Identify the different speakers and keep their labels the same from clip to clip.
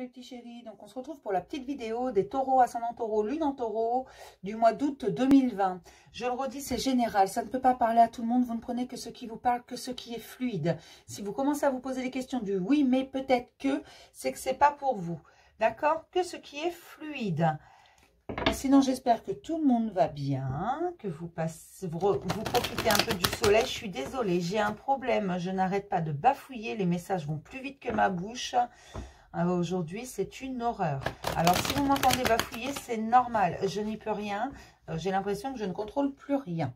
Speaker 1: Les petits chéris, donc on se retrouve pour la petite vidéo des taureaux, ascendant taureau, lune en taureau du mois d'août 2020. Je le redis, c'est général, ça ne peut pas parler à tout le monde, vous ne prenez que ce qui vous parle, que ce qui est fluide. Si vous commencez à vous poser des questions du oui, mais peut-être que, c'est que c'est pas pour vous. D'accord? Que ce qui est fluide. Sinon, j'espère que tout le monde va bien, que vous profitez un peu du soleil. Je suis désolée, j'ai un problème, je n'arrête pas de bafouiller, les messages vont plus vite que ma bouche. Aujourd'hui, c'est une horreur. Alors, si vous m'entendez bafouiller, c'est normal. Je n'y peux rien. J'ai l'impression que je ne contrôle plus rien.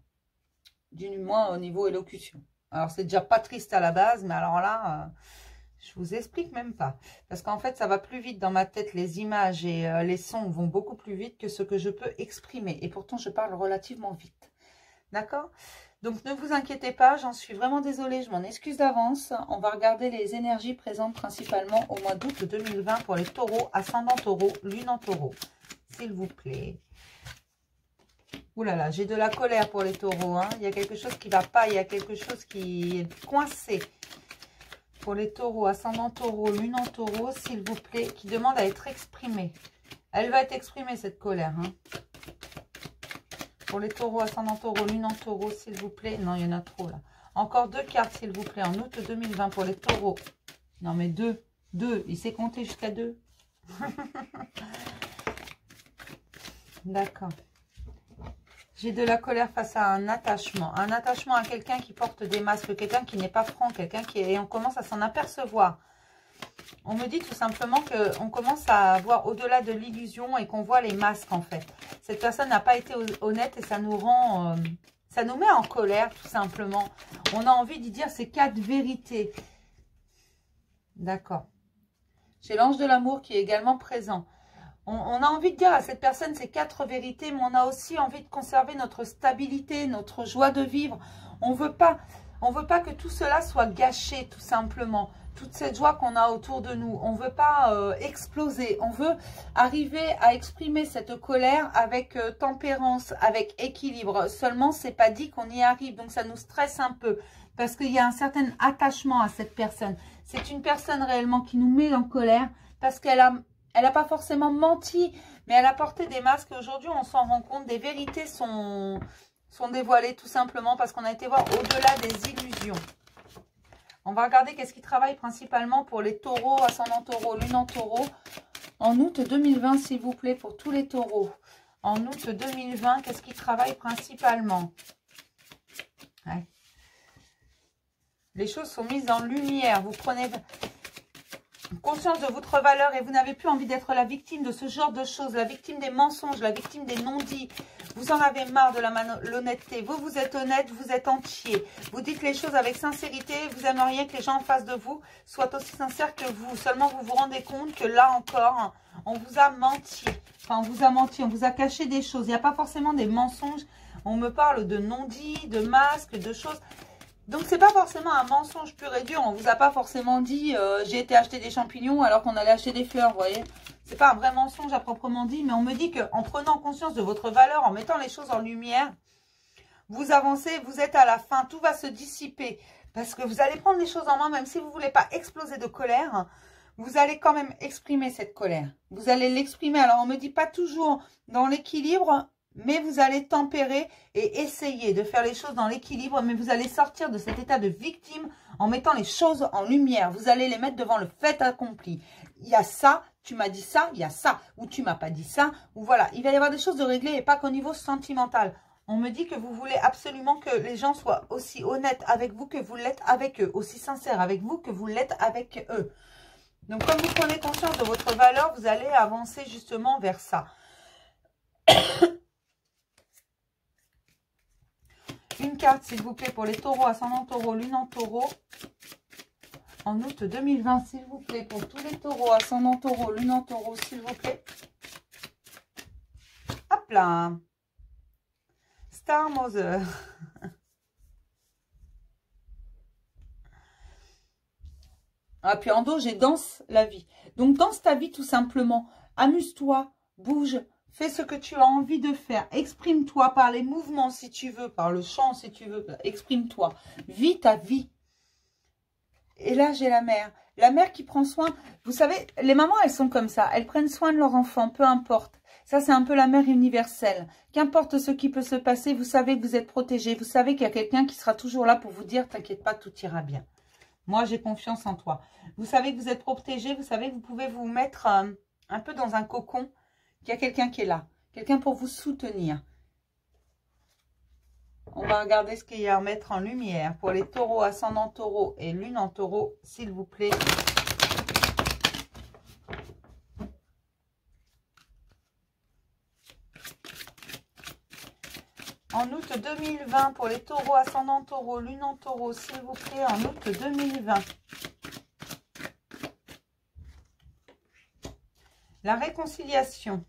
Speaker 1: Du moins, au niveau élocution. Alors, c'est déjà pas triste à la base, mais alors là, je vous explique même pas. Parce qu'en fait, ça va plus vite dans ma tête. Les images et les sons vont beaucoup plus vite que ce que je peux exprimer. Et pourtant, je parle relativement vite. D'accord ? Donc, ne vous inquiétez pas, j'en suis vraiment désolée, je m'en excuse d'avance. On va regarder les énergies présentes principalement au mois d'août 2020 pour les taureaux, ascendant taureau, lune en taureau. S'il vous plaît. Ouh là là, j'ai de la colère pour les taureaux. Hein. Il y a quelque chose qui ne va pas, il y a quelque chose qui est coincé. Pour les taureaux, ascendant taureau, lune en taureau, s'il vous plaît, qui demande à être exprimée. Elle va être exprimée, cette colère. Hein. Pour les taureaux, ascendant taureau, lune en taureau, s'il vous plaît. Non, il y en a trop là. Encore 2 cartes, s'il vous plaît, en août 2020 pour les taureaux. Non, mais 2. Il sait compter jusqu'à 2. D'accord. J'ai de la colère face à un attachement. Un attachement à quelqu'un qui porte des masques, quelqu'un qui n'est pas franc, quelqu'un qui est... Et on commence à s'en apercevoir. On me dit tout simplement qu'on commence à voir au-delà de l'illusion et qu'on voit les masques en fait. Cette personne n'a pas été honnête et ça nous rend, ça nous met en colère tout simplement. On a envie d'y dire ces 4 vérités. D'accord. J'ai l'ange de l'amour qui est également présent. On a envie de dire à cette personne ces 4 vérités, mais on a aussi envie de conserver notre stabilité, notre joie de vivre. On veut pas que tout cela soit gâché tout simplement. Toute cette joie qu'on a autour de nous. On ne veut pas exploser. On veut arriver à exprimer cette colère avec tempérance, avec équilibre. Seulement, c'est pas dit qu'on y arrive. Donc, ça nous stresse un peu. Parce qu'il y a un certain attachement à cette personne. C'est une personne réellement qui nous met en colère. Parce qu'elle a pas forcément menti. Mais elle a porté des masques. Aujourd'hui, on s'en rend compte. Des vérités sont dévoilées tout simplement. Parce qu'on a été voir au-delà des illusions. On va regarder qu'est-ce qui travaille principalement pour les taureaux, ascendant taureau, lune en taureau. En août 2020, s'il vous plaît, pour tous les taureaux. En août 2020, qu'est-ce qui travaille principalement? Ouais. Les choses sont mises en lumière. Vous prenez conscience de votre valeur et vous n'avez plus envie d'être la victime de ce genre de choses. La victime des mensonges, la victime des non-dits. Vous en avez marre de l'honnêteté. Vous êtes honnête, vous êtes entier. Vous dites les choses avec sincérité. Vous aimeriez que les gens en face de vous soient aussi sincères que vous. Seulement, vous vous rendez compte que là encore, on vous a menti. Enfin, on vous a menti, on vous a caché des choses. Il n'y a pas forcément des mensonges. On me parle de non-dits, de masques, de choses. Donc, c'est pas forcément un mensonge pur et dur. On vous a pas forcément dit j'ai été acheter des champignons alors qu'on allait acheter des fleurs, vous voyez. C'est pas un vrai mensonge à proprement dit, mais on me dit qu'en prenant conscience de votre valeur, en mettant les choses en lumière, vous avancez, vous êtes à la fin, tout va se dissiper. Parce que vous allez prendre les choses en main, même si vous ne voulez pas exploser de colère, vous allez quand même exprimer cette colère. Vous allez l'exprimer. Alors, on me dit pas toujours dans l'équilibre, mais vous allez tempérer et essayer de faire les choses dans l'équilibre, mais vous allez sortir de cet état de victime en mettant les choses en lumière. Vous allez les mettre devant le fait accompli. Il y a ça, tu m'as dit ça, il y a ça, ou tu m'as pas dit ça, ou voilà. Il va y avoir des choses de régler et pas qu'au niveau sentimental. On me dit que vous voulez absolument que les gens soient aussi honnêtes avec vous que vous l'êtes avec eux, aussi sincères avec vous que vous l'êtes avec eux. Donc, comme vous prenez conscience de votre valeur, vous allez avancer justement vers ça. Une carte, s'il vous plaît, pour les taureaux, ascendant taureau, lune en taureau. En août 2020, s'il vous plaît, pour tous les taureaux, ascendant taureau, lune en taureau, s'il vous plaît. Hop là. Star Mother. Ah, puis en dos, j'ai danse la vie. Donc, danse ta vie tout simplement. Amuse-toi, bouge. Fais ce que tu as envie de faire. Exprime-toi par les mouvements si tu veux, par le chant si tu veux. Exprime-toi. Vis ta vie. Et là, j'ai la mer. La mère qui prend soin, vous savez, les mamans, elles sont comme ça. Elles prennent soin de leur enfant, peu importe. Ça, c'est un peu la mère universelle. Qu'importe ce qui peut se passer, vous savez que vous êtes protégé. Vous savez qu'il y a quelqu'un qui sera toujours là pour vous dire, t'inquiète pas, tout ira bien. Moi, j'ai confiance en toi. Vous savez que vous êtes protégé. Vous savez que vous pouvez vous mettre un peu dans un cocon. Qu'il y a quelqu'un qui est là. Quelqu'un pour vous soutenir. On va regarder ce qu'il y a à mettre en lumière pour les taureaux, ascendant taureau et lune en taureau, s'il vous plaît. En août 2020, pour les taureaux, ascendant taureau, lune en taureau, s'il vous plaît, en août 2020. La réconciliation.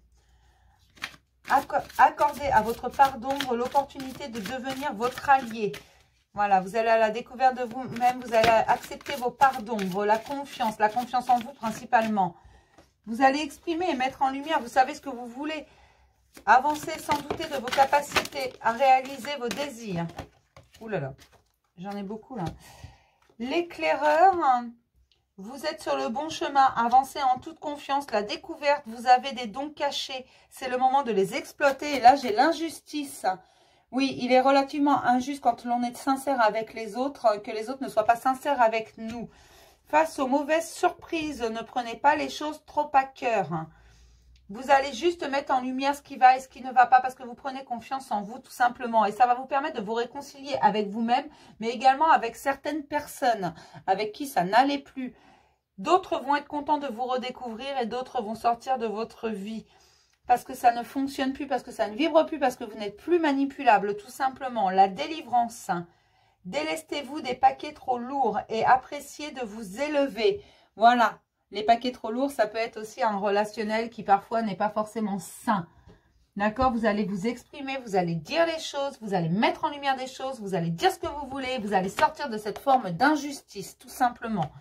Speaker 1: Accordez à votre part d'ombre l'opportunité de devenir votre allié. Voilà, vous allez à la découverte de vous-même, vous allez accepter vos parts d'ombre, la confiance en vous principalement. Vous allez exprimer et mettre en lumière, vous savez ce que vous voulez. Avancez sans douter de vos capacités à réaliser vos désirs. Ouh là là, j'en ai beaucoup là. L'éclaireur, vous êtes sur le bon chemin. Avancez en toute confiance. La découverte, vous avez des dons cachés. C'est le moment de les exploiter. Et là, j'ai l'injustice. Oui, il est relativement injuste quand l'on est sincère avec les autres, que les autres ne soient pas sincères avec nous. Face aux mauvaises surprises, ne prenez pas les choses trop à cœur. Vous allez juste mettre en lumière ce qui va et ce qui ne va pas parce que vous prenez confiance en vous tout simplement. Et ça va vous permettre de vous réconcilier avec vous-même, mais également avec certaines personnes avec qui ça n'allait plus. D'autres vont être contents de vous redécouvrir et d'autres vont sortir de votre vie. Parce que ça ne fonctionne plus, parce que ça ne vibre plus, parce que vous n'êtes plus manipulable tout simplement. La délivrance. Délestez-vous des paquets trop lourds et appréciez de vous élever. Voilà. Les paquets trop lourds, ça peut être aussi un relationnel qui parfois n'est pas forcément sain. D'accord? Vous allez vous exprimer, vous allez dire les choses, vous allez mettre en lumière des choses, vous allez dire ce que vous voulez, vous allez sortir de cette forme d'injustice, tout simplement.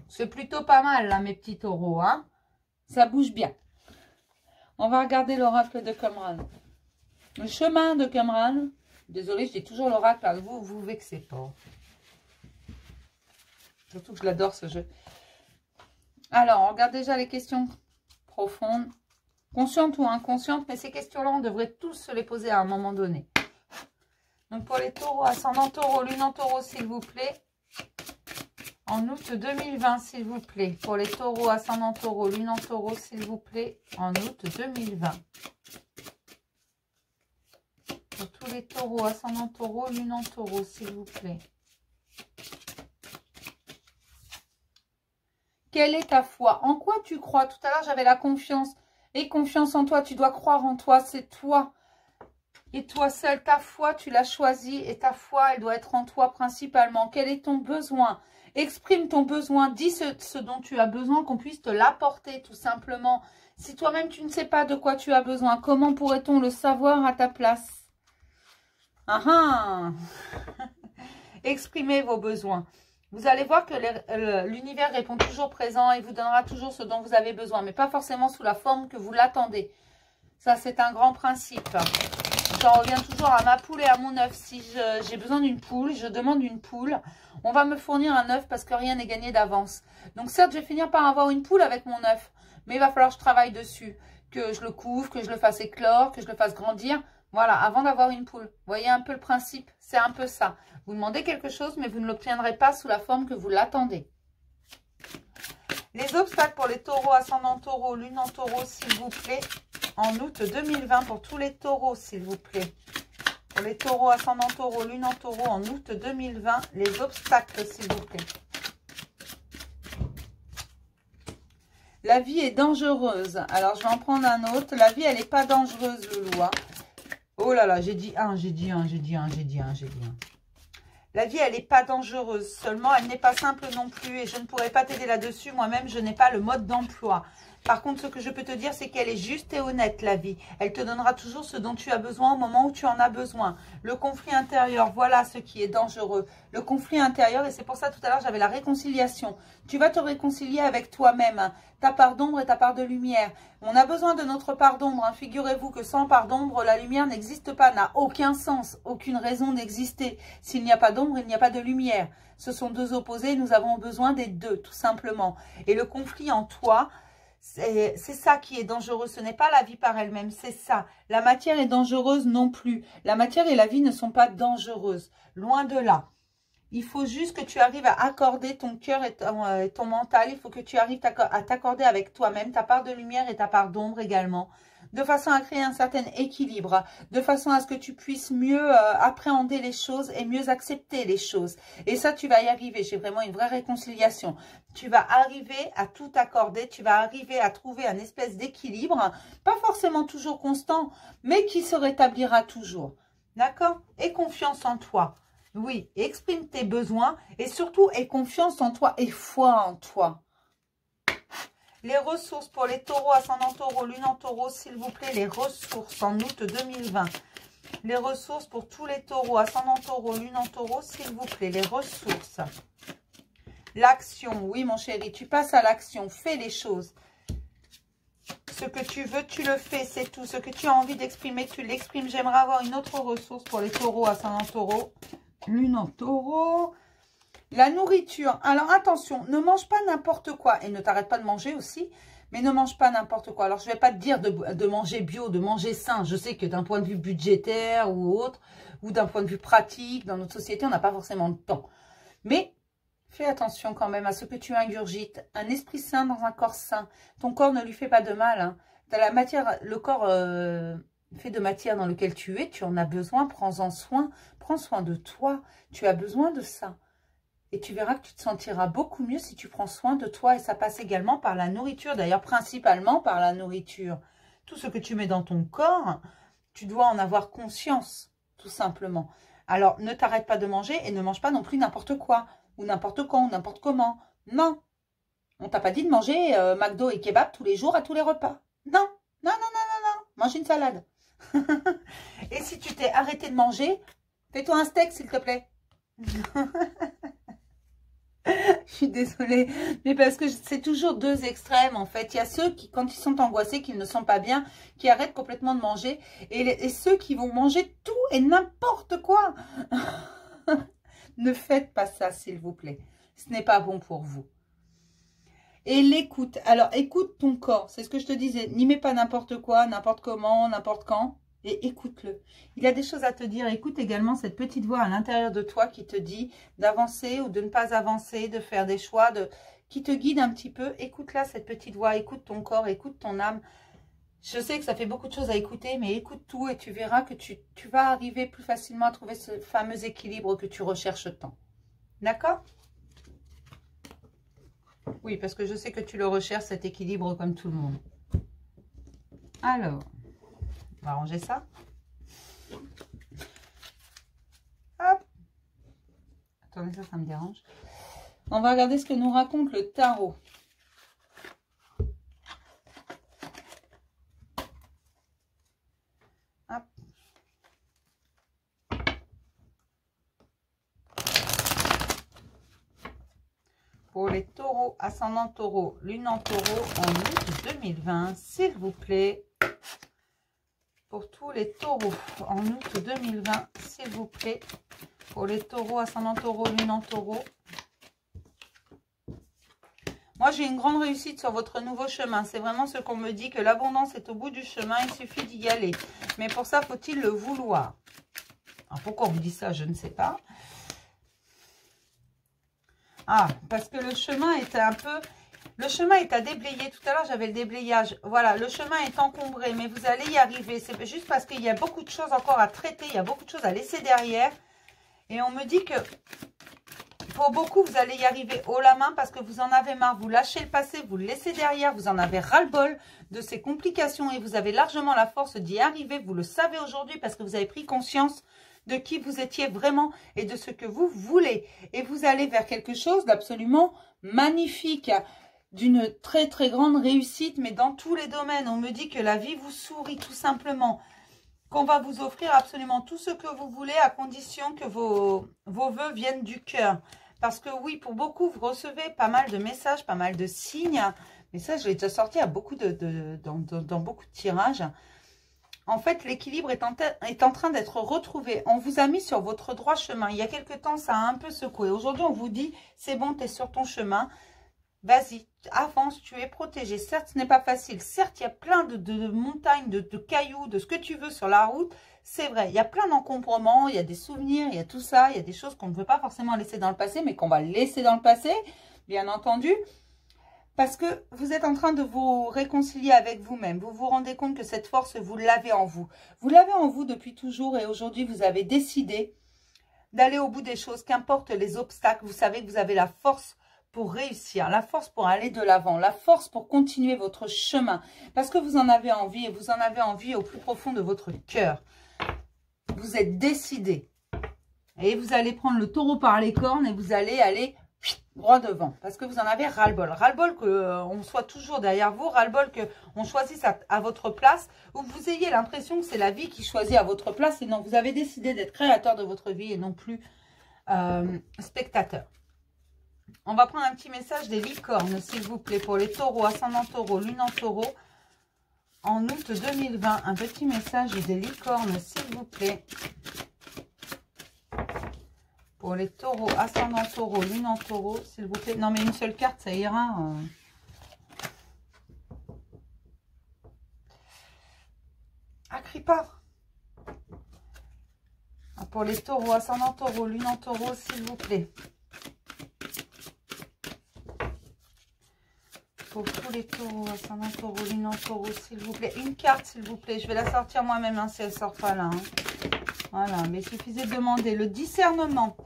Speaker 1: C'est plutôt pas mal, là, mes petits taureaux, hein? Ça bouge bien. On va regarder l'oracle de Qumran. Le chemin de Qumran. Désolée, je dis toujours l'oracle, alors vous vexez pas. Surtout que je l'adore ce jeu. Alors, on regarde déjà les questions profondes. Conscientes ou inconscientes, mais ces questions-là, on devrait tous se les poser à un moment donné. Donc, pour les taureaux, ascendant taureau, lune en taureau, s'il vous plaît. En août 2020, s'il vous plaît. Pour les taureaux, ascendant taureau, lune en taureau, s'il vous plaît. En août 2020. Pour tous les taureaux, ascendant taureau, lune en taureau, s'il vous plaît. Quelle est ta foi? En quoi tu crois? Tout à l'heure, j'avais la confiance. Et confiance en toi, tu dois croire en toi, c'est toi. Et toi seul, ta foi, tu l'as choisie. Et ta foi, elle doit être en toi principalement. Quel est ton besoin? Exprime ton besoin. Dis ce dont tu as besoin, qu'on puisse te l'apporter tout simplement. Si toi-même, tu ne sais pas de quoi tu as besoin, comment pourrait-on le savoir à ta place? Ah ah. Exprimez vos besoins. Vous allez voir que l'univers répond toujours présent et vous donnera toujours ce dont vous avez besoin, mais pas forcément sous la forme que vous l'attendez. Ça, c'est un grand principe. J'en reviens toujours à ma poule et à mon œuf. Si j'ai besoin d'une poule, je demande une poule. On va me fournir un œuf parce que rien n'est gagné d'avance. Donc certes, je vais finir par avoir une poule avec mon œuf, mais il va falloir que je travaille dessus, que je le couvre, que je le fasse éclore, que je le fasse grandir. Voilà, avant d'avoir une poule. Vous voyez un peu le principe? C'est un peu ça. Vous demandez quelque chose, mais vous ne l'obtiendrez pas sous la forme que vous l'attendez. Les obstacles pour les taureaux, ascendant taureau, lune en taureau, s'il vous plaît. En août 2020, pour tous les taureaux, s'il vous plaît. Pour les taureaux, ascendant taureau, lune en taureau, en août 2020. Les obstacles, s'il vous plaît. La vie est dangereuse. Alors, je vais en prendre un autre. La vie, elle n'est pas dangereuse, le loup. Oh là là, j'ai dit un. La vie, elle n'est pas dangereuse. Seulement, elle n'est pas simple non plus. Et je ne pourrais pas t'aider là-dessus. Moi-même, je n'ai pas le mode d'emploi. Par contre, ce que je peux te dire, c'est qu'elle est juste et honnête, la vie. Elle te donnera toujours ce dont tu as besoin au moment où tu en as besoin. Le conflit intérieur, voilà ce qui est dangereux. Le conflit intérieur, et c'est pour ça tout à l'heure, j'avais la réconciliation. Tu vas te réconcilier avec toi-même, hein, ta part d'ombre et ta part de lumière. On a besoin de notre part d'ombre. Hein. Figurez-vous que sans part d'ombre, la lumière n'existe pas, n'a aucun sens, aucune raison d'exister. S'il n'y a pas d'ombre, il n'y a pas de lumière. Ce sont deux opposés, nous avons besoin des deux, tout simplement. Et le conflit en toi... c'est ça qui est dangereux, ce n'est pas la vie par elle-même, c'est ça. La matière est dangereuse non plus. La matière et la vie ne sont pas dangereuses, loin de là. Il faut juste que tu arrives à accorder ton cœur et ton mental. Il faut que tu arrives à t'accorder avec toi-même, ta part de lumière et ta part d'ombre également, de façon à créer un certain équilibre, de façon à ce que tu puisses mieux appréhender les choses et mieux accepter les choses. Et ça, tu vas y arriver. J'ai vraiment une vraie réconciliation. Tu vas arriver à tout accorder, tu vas arriver à trouver un espèce d'équilibre, pas forcément toujours constant, mais qui se rétablira toujours. D'accord? Et confiance en toi. Oui, exprime tes besoins et surtout aie confiance en toi et foi en toi. Les ressources pour les taureaux, ascendant taureau, lune en taureau, s'il vous plaît, les ressources en août 2020. Les ressources pour tous les taureaux, ascendant taureau, lune en taureau, s'il vous plaît, les ressources. L'action, oui mon chéri, tu passes à l'action, fais les choses. Ce que tu veux, tu le fais, c'est tout. Ce que tu as envie d'exprimer, tu l'exprimes. J'aimerais avoir une autre ressource pour les taureaux, ascendant taureau, lune en taureau. La nourriture. Alors attention, ne mange pas n'importe quoi. Et ne t'arrête pas de manger aussi. Mais ne mange pas n'importe quoi. Alors je ne vais pas te dire de manger bio, de manger sain. Je sais que d'un point de vue budgétaire ou autre, ou d'un point de vue pratique, dans notre société, on n'a pas forcément le temps. Mais fais attention quand même à ce que tu ingurgites. Un esprit sain dans un corps sain. Ton corps ne lui fait pas de mal. Hein. T'as la matière, le corps fait de matière dans lequel tu es. Tu en as besoin. Prends-en soin. Prends soin de toi. Tu as besoin de ça. Et tu verras que tu te sentiras beaucoup mieux si tu prends soin de toi. Et ça passe également par la nourriture. D'ailleurs, principalement par la nourriture. Tout ce que tu mets dans ton corps, tu dois en avoir conscience, tout simplement. Alors, ne t'arrête pas de manger et ne mange pas non plus n'importe quoi. Ou n'importe quand, ou n'importe comment. Non. On t'a pas dit de manger McDo et kebab tous les jours à tous les repas. Non. Non, non, non, non, non. Mange une salade. Et si tu t'es arrêté de manger, fais-toi un steak, s'il te plaît. Je suis désolée, mais parce que c'est toujours deux extrêmes en fait. Il y a ceux qui, quand ils sont angoissés, qu'ils ne sont pas bien, qui arrêtent complètement de manger. Et ceux qui vont manger tout et n'importe quoi. Ne faites pas ça, s'il vous plaît. Ce n'est pas bon pour vous. Et l'écoute. Alors, écoute ton corps. C'est ce que je te disais. N'y mets pas n'importe quoi, n'importe comment, n'importe quand. Et écoute-le. Il a des choses à te dire. Écoute également cette petite voix à l'intérieur de toi qui te dit d'avancer ou de ne pas avancer, de faire des choix, qui te guide un petit peu. Écoute-la, cette petite voix. Écoute ton corps, écoute ton âme. Je sais que ça fait beaucoup de choses à écouter, mais écoute tout et tu verras que tu vas arriver plus facilement à trouver ce fameux équilibre que tu recherches tant. D'accord ? Oui, parce que je sais que tu le recherches, cet équilibre, comme tout le monde. Alors, on va ranger ça. Hop. Attendez, ça me dérange. On va regarder ce que nous raconte le tarot. Hop. Pour les taureaux, ascendant taureau, lune en taureau, en août 2020, s'il vous plaît. Pour tous les taureaux, en août 2020, s'il vous plaît. Pour les taureaux, ascendant taureau, lune en taureau. Moi, j'ai une grande réussite sur votre nouveau chemin. C'est vraiment ce qu'on me dit, que l'abondance est au bout du chemin. Il suffit d'y aller. Mais pour ça, faut-il le vouloir? Alors, pourquoi on vous dit ça, je ne sais pas. Ah, parce que le chemin est un peu... Le chemin est à déblayer. Tout à l'heure, j'avais le déblayage. Voilà, le chemin est encombré, mais vous allez y arriver. C'est juste parce qu'il y a beaucoup de choses encore à traiter. Il y a beaucoup de choses à laisser derrière. Et on me dit que pour beaucoup, vous allez y arriver haut la main parce que vous en avez marre. Vous lâchez le passé, vous le laissez derrière. Vous en avez ras-le-bol de ces complications et vous avez largement la force d'y arriver. Vous le savez aujourd'hui parce que vous avez pris conscience de qui vous étiez vraiment et de ce que vous voulez. Et vous allez vers quelque chose d'absolument magnifique. d'une très très grande réussite, mais dans tous les domaines. On me dit que la vie vous sourit tout simplement, qu'on va vous offrir absolument tout ce que vous voulez à condition que vos vœux viennent du cœur. Parce que oui, pour beaucoup, vous recevez pas mal de messages, pas mal de signes. Mais ça, je l'ai déjà sorti à beaucoup dans beaucoup de tirages. En fait, l'équilibre est en train d'être retrouvé. On vous a mis sur votre droit chemin. Il y a quelque temps, ça a un peu secoué. Aujourd'hui, on vous dit, c'est bon, tu es sur ton chemin. Vas-y, avance, tu es protégé. Certes, ce n'est pas facile. Certes, il y a plein de montagnes, de cailloux, de ce que tu veux sur la route. C'est vrai, il y a plein d'encombrements, il y a des souvenirs, il y a tout ça. Il y a des choses qu'on ne veut pas forcément laisser dans le passé, mais qu'on va laisser dans le passé, bien entendu. Parce que vous êtes en train de vous réconcilier avec vous-même. Vous vous rendez compte que cette force, vous l'avez en vous. Vous l'avez en vous depuis toujours et aujourd'hui, vous avez décidé d'aller au bout des choses, qu'importe les obstacles. Vous savez que vous avez la force pour réussir, la force pour aller de l'avant, la force pour continuer votre chemin. Parce que vous en avez envie et vous en avez envie au plus profond de votre cœur. Vous êtes décidé. Et vous allez prendre le taureau par les cornes et vous allez aller droit devant. Parce que vous en avez ras-le-bol. Ras-le-bol qu'on soit toujours derrière vous. Ras-le-bol qu'on choisisse à votre place. Ou que vous ayez l'impression que c'est la vie qui choisit à votre place. Et non, vous avez décidé d'être créateur de votre vie et non plus spectateur. On va prendre un petit message des licornes, s'il vous plaît, pour les taureaux, ascendant taureau, lune en taureau, en août 2020. Un petit message des licornes, s'il vous plaît. Pour les taureaux, ascendant taureau, lune en taureau, s'il vous plaît. Non, mais une seule carte, ça ira. Ah, crie pas. Pour les taureaux, ascendant taureau, lune en taureau, s'il vous plaît. Pour tous les taureaux, ascendant taureau, lune en taureau, s'il vous plaît. Une carte, s'il vous plaît. Je vais la sortir moi-même, hein, si elle ne sort pas là. Hein. Voilà, mais il suffisait de demander. Le discernement.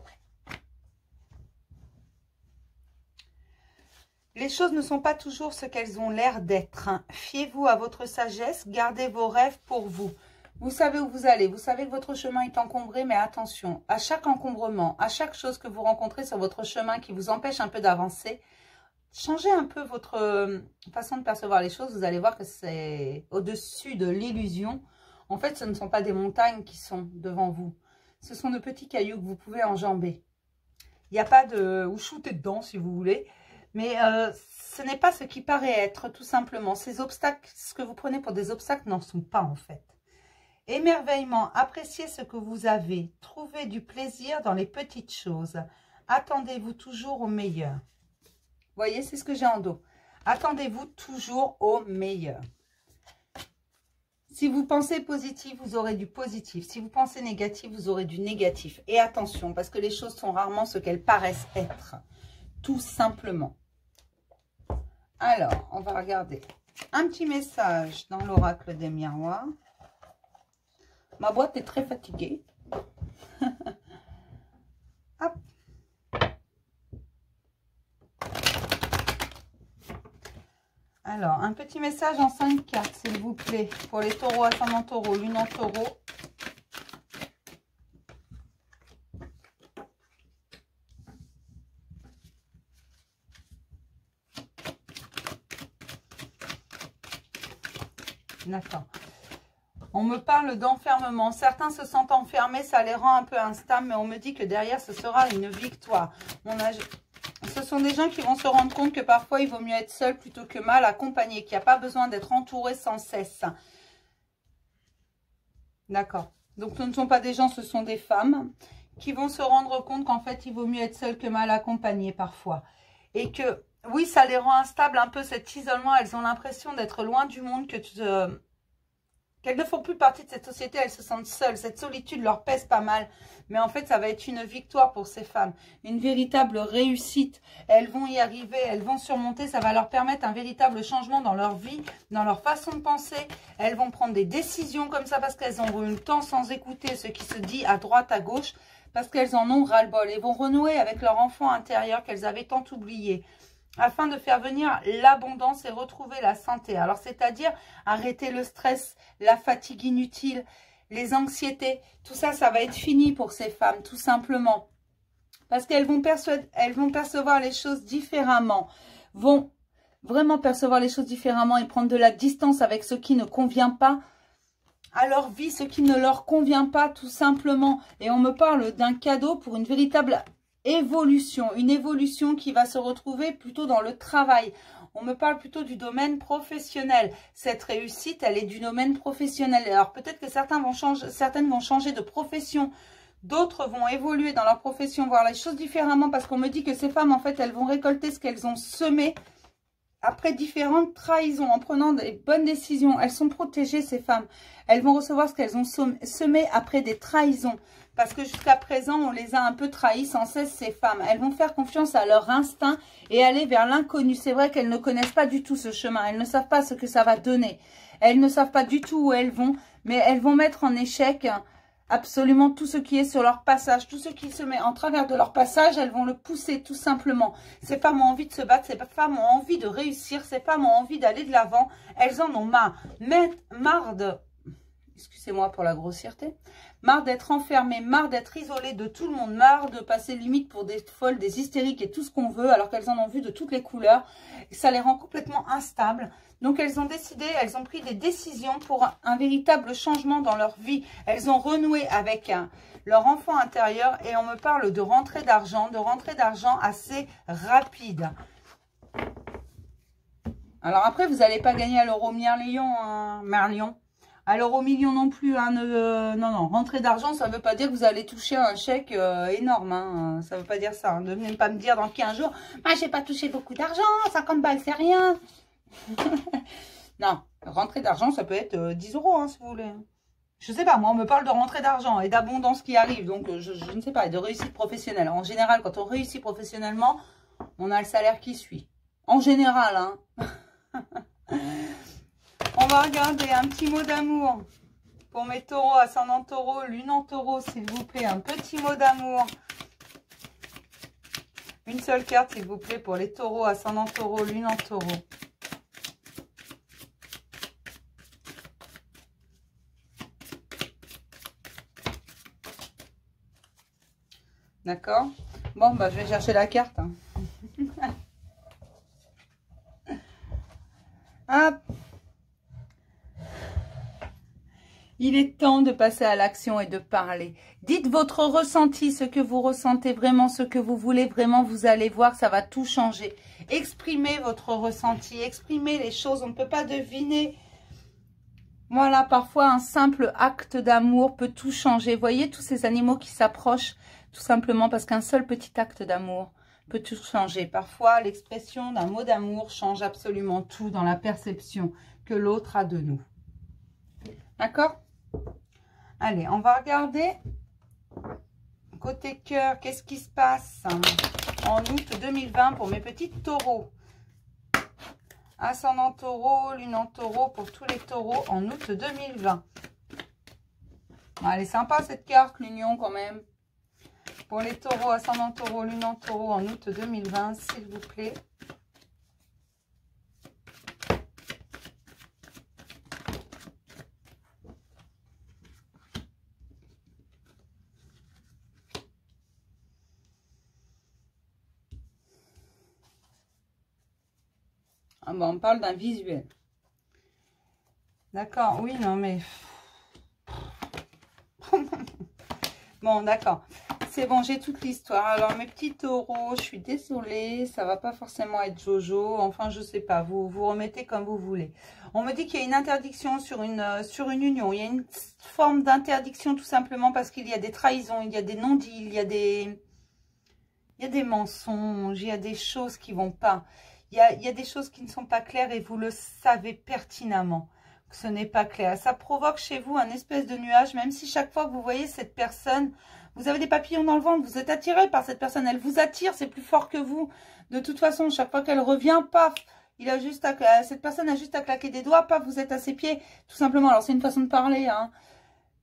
Speaker 1: Les choses ne sont pas toujours ce qu'elles ont l'air d'être. Hein. Fiez-vous à votre sagesse. Gardez vos rêves pour vous. Vous savez où vous allez. Vous savez que votre chemin est encombré, mais attention. À chaque encombrement, à chaque chose que vous rencontrez sur votre chemin qui vous empêche un peu d'avancer, changez un peu votre façon de percevoir les choses. Vous allez voir que c'est au-dessus de l'illusion. En fait, ce ne sont pas des montagnes qui sont devant vous. Ce sont de petits cailloux que vous pouvez enjamber. Il n'y a pas de... ou shooter dedans, si vous voulez. Mais ce n'est pas ce qui paraît être, tout simplement. Ces obstacles, ce que vous prenez pour des obstacles, n'en sont pas, en fait. Émerveillement, appréciez ce que vous avez. Trouvez du plaisir dans les petites choses. Attendez-vous toujours au meilleur. Vous voyez, c'est ce que j'ai en dos. Attendez-vous toujours au meilleur. Si vous pensez positif, vous aurez du positif. Si vous pensez négatif, vous aurez du négatif. Et attention, parce que les choses sont rarement ce qu'elles paraissent être. Tout simplement. Alors, on va regarder un petit message dans l'oracle des miroirs. Ma boîte est très fatiguée. Hop. Alors, un petit message en 5 cartes, s'il vous plaît, pour les taureaux, ascendant taureau, lune en taureau. D'accord. On me parle d'enfermement. Certains se sentent enfermés, ça les rend un peu instables, mais on me dit que derrière, ce sera une victoire. Ce sont des gens qui vont se rendre compte que parfois, il vaut mieux être seul plutôt que mal accompagné, qu'il n'y a pas besoin d'être entouré sans cesse. D'accord. Donc, ce ne sont pas des gens, ce sont des femmes qui vont se rendre compte qu'en fait, il vaut mieux être seul que mal accompagné parfois. Et que, oui, ça les rend instables un peu, cet isolement. Elles ont l'impression d'être loin du monde, qu'elles ne font plus partie de cette société, elles se sentent seules. Cette solitude leur pèse pas mal. Mais en fait, ça va être une victoire pour ces femmes. Une véritable réussite. Elles vont y arriver, elles vont surmonter. Ça va leur permettre un véritable changement dans leur vie, dans leur façon de penser. Elles vont prendre des décisions comme ça parce qu'elles ont eu le temps sans écouter ce qui se dit à droite, à gauche. Parce qu'elles en ont ras-le-bol. Elles vont renouer avec leur enfant intérieur qu'elles avaient tant oublié. Afin de faire venir l'abondance et retrouver la santé. Alors, c'est-à-dire arrêter le stress, la fatigue inutile, les anxiétés. Tout ça, ça va être fini pour ces femmes, tout simplement. Parce qu'elles vont percevoir les choses différemment. Vont vraiment percevoir les choses différemment et prendre de la distance avec ce qui ne convient pas à leur vie, ce qui ne leur convient pas tout simplement. Et on me parle d'un cadeau pour une véritable évolution, une évolution qui va se retrouver plutôt dans le travail. On me parle plutôt du domaine professionnel. Cette réussite, elle est du domaine professionnel. Alors peut-être que certaines vont changer de profession. D'autres vont évoluer dans leur profession, voir les choses différemment. Parce qu'on me dit que ces femmes, en fait, elles vont récolter ce qu'elles ont semé après différentes trahisons. En prenant des bonnes décisions, elles sont protégées, ces femmes. Elles vont recevoir ce qu'elles ont semé après des trahisons. Parce que jusqu'à présent, on les a un peu trahies sans cesse, ces femmes. Elles vont faire confiance à leur instinct et aller vers l'inconnu. C'est vrai qu'elles ne connaissent pas du tout ce chemin. Elles ne savent pas ce que ça va donner. Elles ne savent pas du tout où elles vont. Mais elles vont mettre en échec absolument tout ce qui est sur leur passage. Tout ce qui se met en travers de leur passage, elles vont le pousser tout simplement. Ces femmes ont envie de se battre. Ces femmes ont envie de réussir. Ces femmes ont envie d'aller de l'avant. Elles en ont marre de... Excusez-moi pour la grossièreté. Marre d'être enfermées, marre d'être isolées de tout le monde, marre de passer limite pour des folles, des hystériques et tout ce qu'on veut, alors qu'elles en ont vu de toutes les couleurs. Ça les rend complètement instables. Donc elles ont décidé, elles ont pris des décisions pour un véritable changement dans leur vie. Elles ont renoué avec leur enfant intérieur et on me parle de rentrée d'argent assez rapide. Alors après, vous n'allez pas gagner à l'euro million, hein, Marion. À l'euro million non plus, hein, non, rentrée d'argent, ça ne veut pas dire que vous allez toucher un chèque énorme, hein, ça ne veut pas dire ça. Hein. Ne venez pas me dire dans 15 jours, ah, j'ai pas touché beaucoup d'argent, 50 balles, c'est rien. Non, rentrée d'argent, ça peut être 10 euros, hein, si vous voulez. Je sais pas, moi, on me parle de rentrée d'argent et d'abondance qui arrive, donc je ne sais pas, et de réussite professionnelle. En général, quand on réussit professionnellement, on a le salaire qui suit. En général, hein. On va regarder un petit mot d'amour pour mes taureaux, ascendant taureau, lune en taureau, s'il vous plaît. Un petit mot d'amour. Une seule carte, s'il vous plaît, pour les taureaux, ascendant taureau, lune en taureau. D'accord? Bon, bah, je vais chercher la carte. Hein. Hop. Il est temps de passer à l'action et de parler. Dites votre ressenti, ce que vous ressentez vraiment, ce que vous voulez vraiment, vous allez voir, ça va tout changer. Exprimez votre ressenti, exprimez les choses, on ne peut pas deviner. Voilà, parfois un simple acte d'amour peut tout changer. Vous voyez tous ces animaux qui s'approchent, tout simplement parce qu'un seul petit acte d'amour peut tout changer. Parfois, l'expression d'un mot d'amour change absolument tout dans la perception que l'autre a de nous. D'accord ? Allez, on va regarder côté cœur, qu'est-ce qui se passe en août 2020 pour mes petits taureaux. Ascendant taureau, lune en taureau pour tous les taureaux en août 2020. Bon, elle est sympa cette carte, l'union quand même. Pour les taureaux, ascendant taureau, lune en taureau en août 2020, s'il vous plaît. Ah bah on parle d'un visuel. D'accord, oui, non mais... Bon, d'accord. C'est bon, j'ai toute l'histoire. Alors, mes petits taureaux, je suis désolée, ça va pas forcément être Jojo. Enfin, je sais pas, vous vous remettez comme vous voulez. On me dit qu'il y a une interdiction sur une union. Il y a une forme d'interdiction tout simplement parce qu'il y a des trahisons, il y a des non-dits, il y a des mensonges, il y a des choses qui vont pas. Il y a des choses qui ne sont pas claires et vous le savez pertinemment que ce n'est pas clair. Ça provoque chez vous un espèce de nuage, même si chaque fois que vous voyez cette personne, vous avez des papillons dans le ventre, vous êtes attiré par cette personne, elle vous attire, c'est plus fort que vous. De toute façon, chaque fois qu'elle revient, paf, cette personne a juste à claquer des doigts, paf, vous êtes à ses pieds, tout simplement. Alors c'est une façon de parler, hein.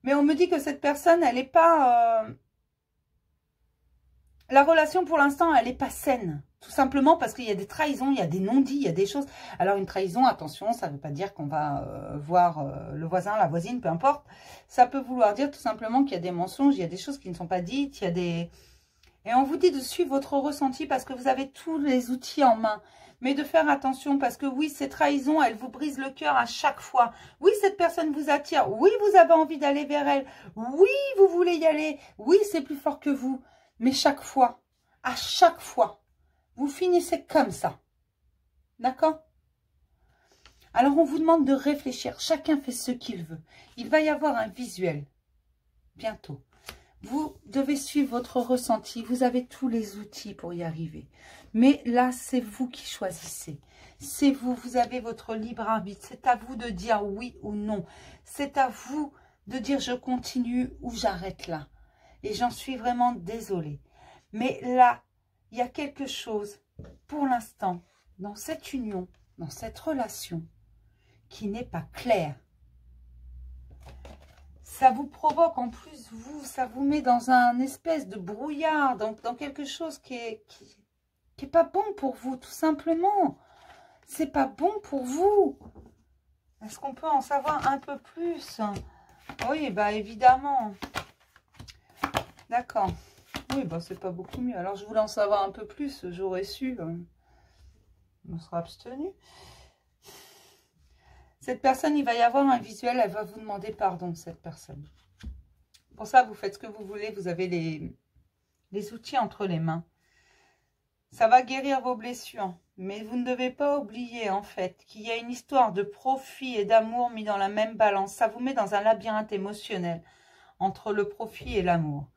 Speaker 1: Mais on me dit que cette personne, elle n'est pas... La relation, pour l'instant, elle n'est pas saine. Tout simplement parce qu'il y a des trahisons, il y a des non-dits, il y a des choses. Alors, une trahison, attention, ça ne veut pas dire qu'on va voir le voisin, la voisine, peu importe. Ça peut vouloir dire tout simplement qu'il y a des mensonges, il y a des choses qui ne sont pas dites, il y a des... Et on vous dit de suivre votre ressenti parce que vous avez tous les outils en main. Mais de faire attention parce que oui, ces trahisons, elles vous brisent le cœur à chaque fois. Oui, cette personne vous attire. Oui, vous avez envie d'aller vers elle. Oui, vous voulez y aller. Oui, c'est plus fort que vous. Mais chaque fois, à chaque fois, vous finissez comme ça. D'accord? Alors, on vous demande de réfléchir. Chacun fait ce qu'il veut. Il va y avoir un visuel bientôt. Vous devez suivre votre ressenti. Vous avez tous les outils pour y arriver. Mais là, c'est vous qui choisissez. C'est vous. Vous avez votre libre arbitre. C'est à vous de dire oui ou non. C'est à vous de dire je continue ou j'arrête là. Et j'en suis vraiment désolée. Mais là, il y a quelque chose, pour l'instant, dans cette union, dans cette relation, qui n'est pas clair. Ça vous provoque, en plus, ça vous met dans un espèce de brouillard, dans quelque chose qui est pas bon pour vous, tout simplement. C'est pas bon pour vous. Est-ce qu'on peut en savoir un peu plus? Oui, bah évidemment. D'accord. Oui, bah c'est pas beaucoup mieux. Alors, je voulais en savoir un peu plus, j'aurais su. On sera abstenu. Cette personne, il va y avoir un visuel, elle va vous demander pardon, cette personne. Pour ça, vous faites ce que vous voulez, vous avez les outils entre les mains. Ça va guérir vos blessures, mais vous ne devez pas oublier, en fait, qu'il y a une histoire de profit et d'amour mis dans la même balance. Ça vous met dans un labyrinthe émotionnel entre le profit et l'amour.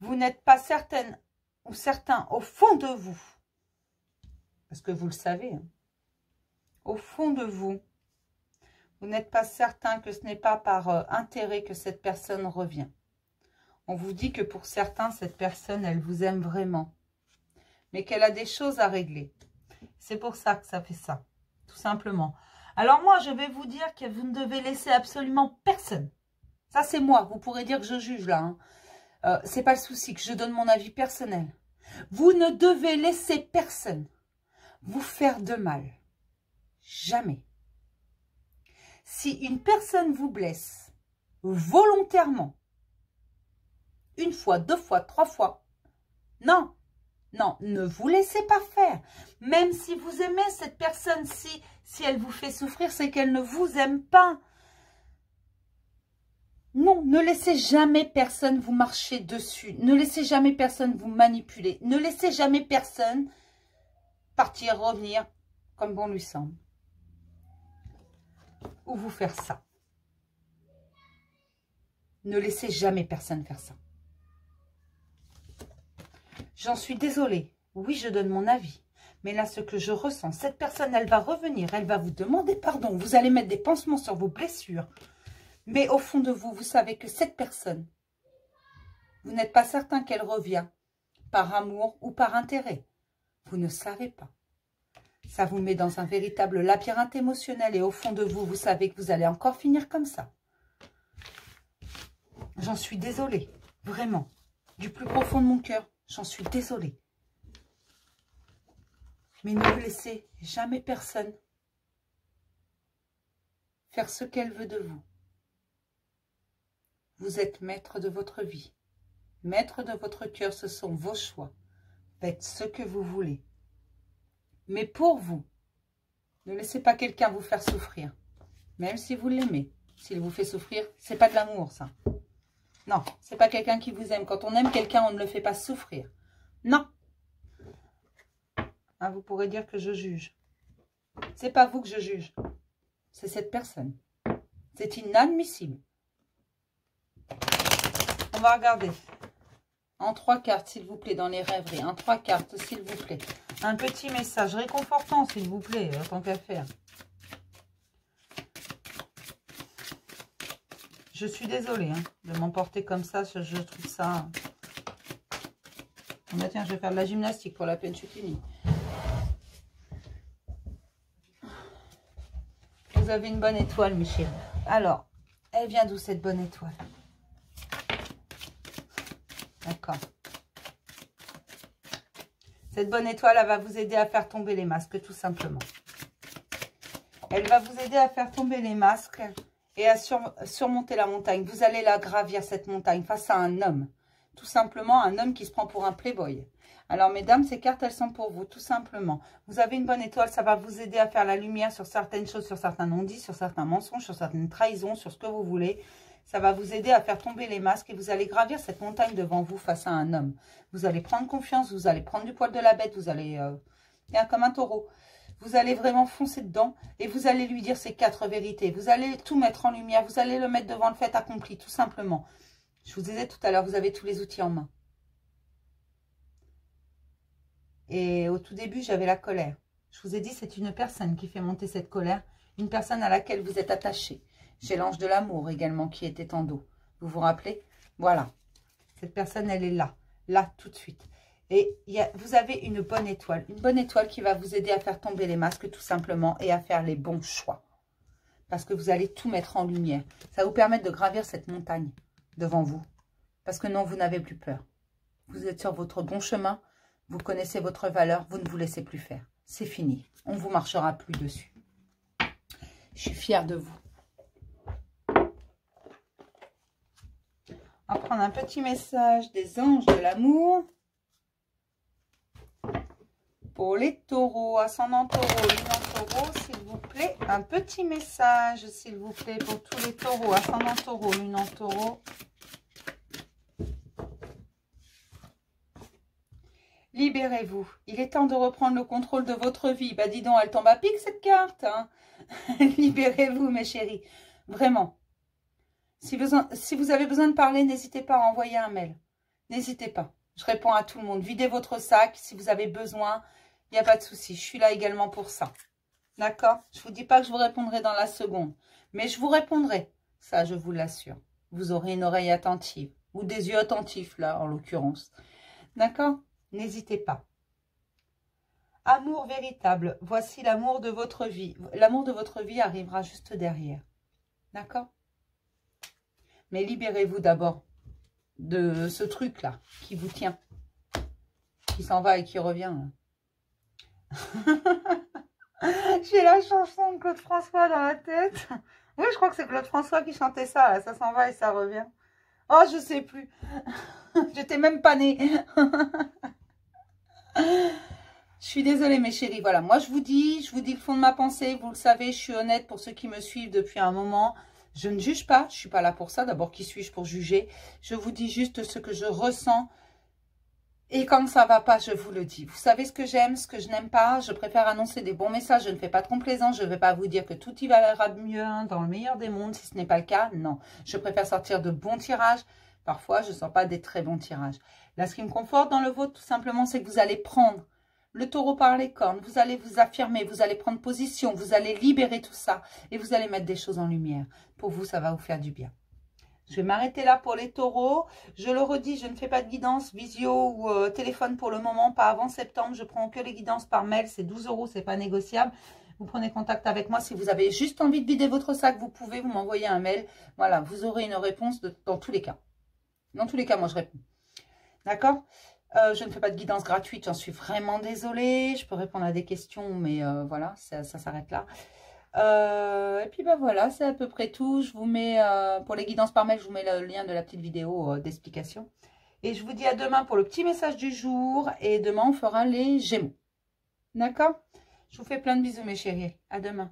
Speaker 1: Vous n'êtes pas certaine ou certain au fond de vous, parce que vous le savez, hein, au fond de vous, vous n'êtes pas certain que ce n'est pas par intérêt que cette personne revient. On vous dit que pour certains, cette personne, elle vous aime vraiment. Mais qu'elle a des choses à régler. C'est pour ça que ça fait ça. Tout simplement. Alors moi, je vais vous dire que vous ne devez laisser absolument personne. Ça, c'est moi. Vous pourrez dire que je juge là. Hein. C'est pas le souci, que je donne mon avis personnel. Vous ne devez laisser personne vous faire de mal. Jamais. Si une personne vous blesse volontairement, une fois, 2 fois, 3 fois, non, non, ne vous laissez pas faire. Même si vous aimez cette personne, si elle vous fait souffrir, c'est qu'elle ne vous aime pas. Non, ne laissez jamais personne vous marcher dessus. Ne laissez jamais personne vous manipuler. Ne laissez jamais personne partir, revenir comme bon lui semble. Ou vous faire ça. Ne laissez jamais personne faire ça. J'en suis désolée. Oui, je donne mon avis. Mais là, ce que je ressens, cette personne, elle va revenir. Elle va vous demander pardon. Vous allez mettre des pansements sur vos blessures. Mais au fond de vous, vous savez que cette personne, vous n'êtes pas certain qu'elle revient par amour ou par intérêt. Vous ne savez pas. Ça vous met dans un véritable labyrinthe émotionnel. Et au fond de vous, vous savez que vous allez encore finir comme ça. J'en suis désolée. Vraiment. Du plus profond de mon cœur. J'en suis désolée. Mais ne laissez jamais personne faire ce qu'elle veut de vous. Vous êtes maître de votre vie. Maître de votre cœur, ce sont vos choix. Faites ce que vous voulez. Mais pour vous, ne laissez pas quelqu'un vous faire souffrir. Même si vous l'aimez. S'il vous fait souffrir, c'est pas de l'amour, ça. Non, c'est pas quelqu'un qui vous aime. Quand on aime quelqu'un, on ne le fait pas souffrir. Non. Hein, vous pourrez dire que je juge. C'est pas vous que je juge. C'est cette personne. C'est inadmissible. On va regarder. En 3 cartes, s'il vous plaît, dans les rêveries. En 3 cartes, s'il vous plaît. Un petit message réconfortant, s'il vous plaît, tant qu'à faire. Je suis désolée hein, de m'emporter comme ça. Je trouve ça... Oh, bah, tiens, je vais faire de la gymnastique pour la peine, je suis finie. Vous avez une bonne étoile, mes chéris. Alors, elle vient d'où cette bonne étoile? D'accord. Cette bonne étoile, elle va vous aider à faire tomber les masques, tout simplement. Elle va vous aider à faire tomber les masques et à surmonter la montagne. Vous allez la gravir, cette montagne, face à un homme. Tout simplement, un homme qui se prend pour un playboy. Alors, mesdames, ces cartes, elles sont pour vous, tout simplement. Vous avez une bonne étoile, ça va vous aider à faire la lumière sur certaines choses, sur certains non-dits, sur certains mensonges, sur certaines trahisons, sur ce que vous voulez. Ça va vous aider à faire tomber les masques et vous allez gravir cette montagne devant vous face à un homme. Vous allez prendre confiance, vous allez prendre du poil de la bête, vous allez... comme un taureau. Vous allez vraiment foncer dedans et vous allez lui dire ces 4 vérités. Vous allez tout mettre en lumière, vous allez le mettre devant le fait accompli, tout simplement. Je vous disais tout à l'heure, vous avez tous les outils en main. Et au tout début, j'avais la colère. Je vous ai dit, c'est une personne qui fait monter cette colère, une personne à laquelle vous êtes attaché. J'ai l'ange de l'amour également qui était en dos. Vous vous rappelez? Voilà. Cette personne, elle est là tout de suite. Et vous avez une bonne étoile qui va vous aider à faire tomber les masques tout simplement et à faire les bons choix. Parce que vous allez tout mettre en lumière. Ça va vous permettre de gravir cette montagne devant vous. Parce que non, vous n'avez plus peur. Vous êtes sur votre bon chemin. Vous connaissez votre valeur, vous ne vous laissez plus faire. C'est fini. On ne vous marchera plus dessus. Je suis fière de vous. On va prendre un petit message des anges de l'amour. Pour les taureaux, ascendant taureau, lunan taureau, s'il vous plaît. Un petit message, s'il vous plaît, pour tous les taureaux, ascendant taureau, lunan taureau. Libérez-vous. Il est temps de reprendre le contrôle de votre vie. Bah dis donc, elle tombe à pic cette carte. Hein. Libérez-vous mes chéris. Vraiment. Si vous avez besoin de parler, n'hésitez pas à envoyer un mail. N'hésitez pas. Je réponds à tout le monde. Videz votre sac. Si vous avez besoin, il n'y a pas de souci. Je suis là également pour ça. D'accord? Je ne vous dis pas que je vous répondrai dans la seconde. Mais je vous répondrai. Ça, je vous l'assure. Vous aurez une oreille attentive. Ou des yeux attentifs, là, en l'occurrence. D'accord? N'hésitez pas. Amour véritable. Voici l'amour de votre vie. L'amour de votre vie arrivera juste derrière. D'accord? Mais libérez-vous d'abord de ce truc-là qui vous tient. Qui s'en va et qui revient. J'ai la chanson de Claude François dans la tête. Oui, je crois que c'est Claude François qui chantait ça. Là. Ça s'en va et ça revient. Oh, je sais plus. J'étais même pas née. Je suis désolée mes chéris, voilà, moi je vous dis le fond de ma pensée, vous le savez, je suis honnête pour ceux qui me suivent depuis un moment, je ne juge pas, je ne suis pas là pour ça, d'abord qui suis-je pour juger, je vous dis juste ce que je ressens, et quand ça ne va pas, je vous le dis, vous savez ce que j'aime, ce que je n'aime pas, je préfère annoncer des bons messages, je ne fais pas de complaisance, je ne vais pas vous dire que tout y va mieux hein, dans le meilleur des mondes, si ce n'est pas le cas, non, je préfère sortir de bons tirages, parfois je ne sors pas des très bons tirages, là ce qui me conforte dans le vôtre tout simplement, c'est que vous allez prendre le taureau par les cornes, vous allez vous affirmer, vous allez prendre position, vous allez libérer tout ça et vous allez mettre des choses en lumière. Pour vous, ça va vous faire du bien. Je vais m'arrêter là pour les taureaux. Je le redis, je ne fais pas de guidance visio ou téléphone pour le moment, pas avant septembre. Je prends que les guidances par mail, c'est 12 €, c'est pas négociable. Vous prenez contact avec moi. Si vous avez juste envie de vider votre sac, vous pouvez, vous m'envoyer un mail. Voilà, vous aurez une réponse dans tous les cas. Dans tous les cas, moi je réponds. D'accord ? Je ne fais pas de guidance gratuite, j'en suis vraiment désolée. Je peux répondre à des questions, mais voilà, ça s'arrête là. Et puis ben voilà, c'est à peu près tout. Je vous mets, pour les guidances par mail, je vous mets le lien de la petite vidéo d'explication. Et je vous dis à demain pour le petit message du jour. Et demain, on fera les Gémeaux. D'accord? Je vous fais plein de bisous mes chéris. À demain.